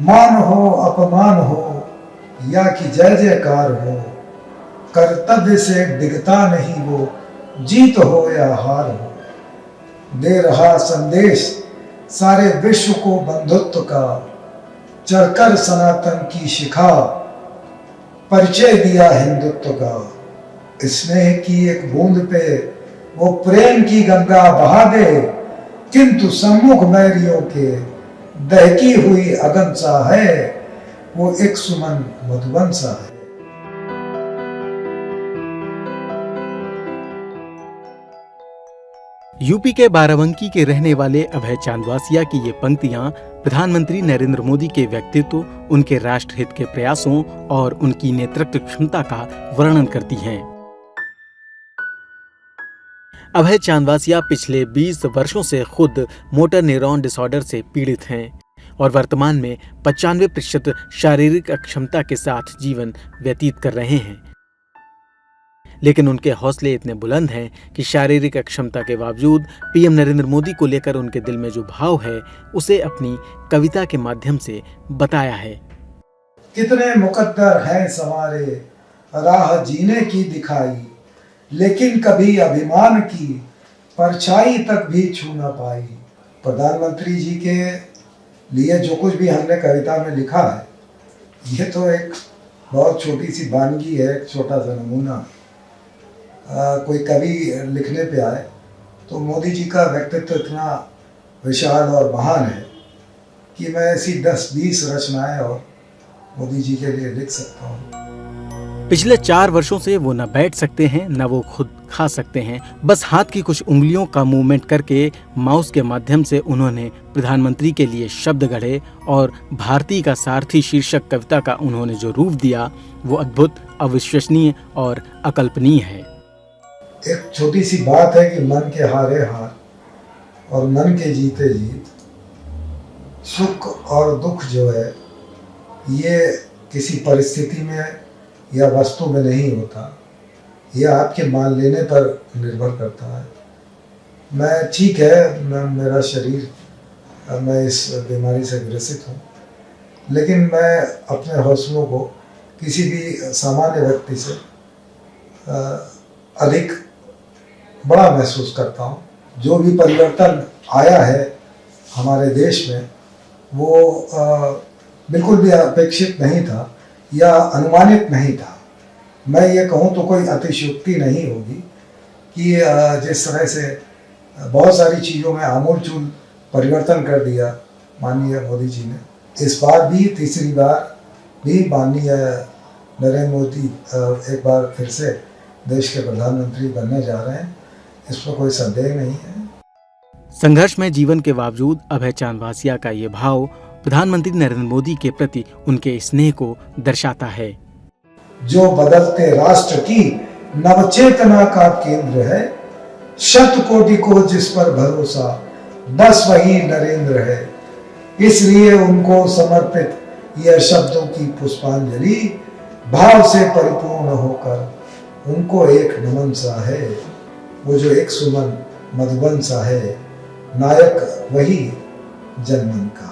मान हो अपमान हो या कि जय जयकार हो, कर्तव्य से डिगता नहीं वो, जीत हो या हार हो। दे रहा संदेश सारे विश्व को बंधुत्व का, चढ़कर सनातन की शिखा, परिचय दिया हिंदुत्व का। स्नेह की एक बूंद पे वो प्रेम की गंगा बहा दे, किंतु सम्मुख बैरियों के दहकी हुई अगन सा है, वो एक सुमन मधुबन सा है। यूपी के बाराबंकी के रहने वाले अभय चांदवासिया की ये पंक्तियां प्रधानमंत्री नरेंद्र मोदी के व्यक्तित्व, उनके राष्ट्रहित के प्रयासों और उनकी नेतृत्व क्षमता का वर्णन करती हैं। अभय चांदवासिया पिछले 20 वर्षों से खुद मोटर न्यूरॉन डिसऑर्डर से पीड़ित हैं और वर्तमान में 95% शारीरिक अक्षमता के साथ जीवन व्यतीत कर रहे हैं। लेकिन उनके हौसले इतने बुलंद हैं कि शारीरिक अक्षमता के बावजूद पीएम नरेंद्र मोदी को लेकर उनके दिल में जो भाव है, उसे अपनी कविता के माध्यम से बताया है। कितने मुकद्दर हैं सवारे राह जीने की दिखाई, लेकिन कभी अभिमान की परछाई तक भी छू न पाई। प्रधानमंत्री जी के लिए जो कुछ भी हमने कविता में लिखा है, ये तो एक बहुत छोटी सी वानगी है, एक छोटा सा नमूना। कोई कवि लिखने पे आए तो मोदी जी का व्यक्तित्व इतना विशाल और महान है कि मैं ऐसी 10-20 रचनाएं और मोदी जी के लिए लिख सकता हूँ। पिछले 4 वर्षों से वो न बैठ सकते हैं, न वो खुद खा सकते हैं। बस हाथ की कुछ उंगलियों का मूवमेंट करके माउस के माध्यम से उन्होंने प्रधानमंत्री के लिए शब्द गढ़े और भारती का सारथी शीर्षक कविता का उन्होंने जो रूप दिया, वो अद्भुत, अविश्वसनीय और अकल्पनीय है। एक छोटी सी बात है कि मन के हारे हार और मन के जीते जीत। सुख और दुख जो है, ये किसी परिस्थिति में या वस्तु में नहीं होता, यह आपके मान लेने पर निर्भर करता है। मैं ठीक है, मेरा शरीर, मैं इस बीमारी से ग्रसित हूँ, लेकिन मैं अपने हौसलों को किसी भी सामान्य व्यक्ति से अधिक बड़ा महसूस करता हूँ। जो भी परिवर्तन आया है हमारे देश में, वो बिल्कुल भी अपेक्षित नहीं था या अनुमानित नहीं था। मैं ये कहूँ तो कोई अतिशयोक्ति नहीं होगी कि जिस तरह से बहुत सारी चीज़ों में आमूलचूल परिवर्तन कर दिया माननीय मोदी जी ने, इस बार भी तीसरी बार भी माननीय नरेंद्र मोदी एक बार फिर से देश के प्रधानमंत्री बनने जा रहे हैं, इसमें कोई संदेह नहीं है। संघर्ष में जीवन के बावजूद अभय चांदवासिया का ये भाव प्रधानमंत्री नरेंद्र मोदी के प्रति उनके स्नेह को दर्शाता है। जो बदलते राष्ट्र की नवचेतना का केंद्र है, शत कोटि को जिस पर भरोसा, बस वही नरेंद्र है। इसलिए उनको समर्पित यह शब्दों की पुष्पांजलि भाव से परिपूर्ण होकर उनको एक नमन सा है। वो जो एक सुमन मधुबन सा है, नायक वही जनमन का।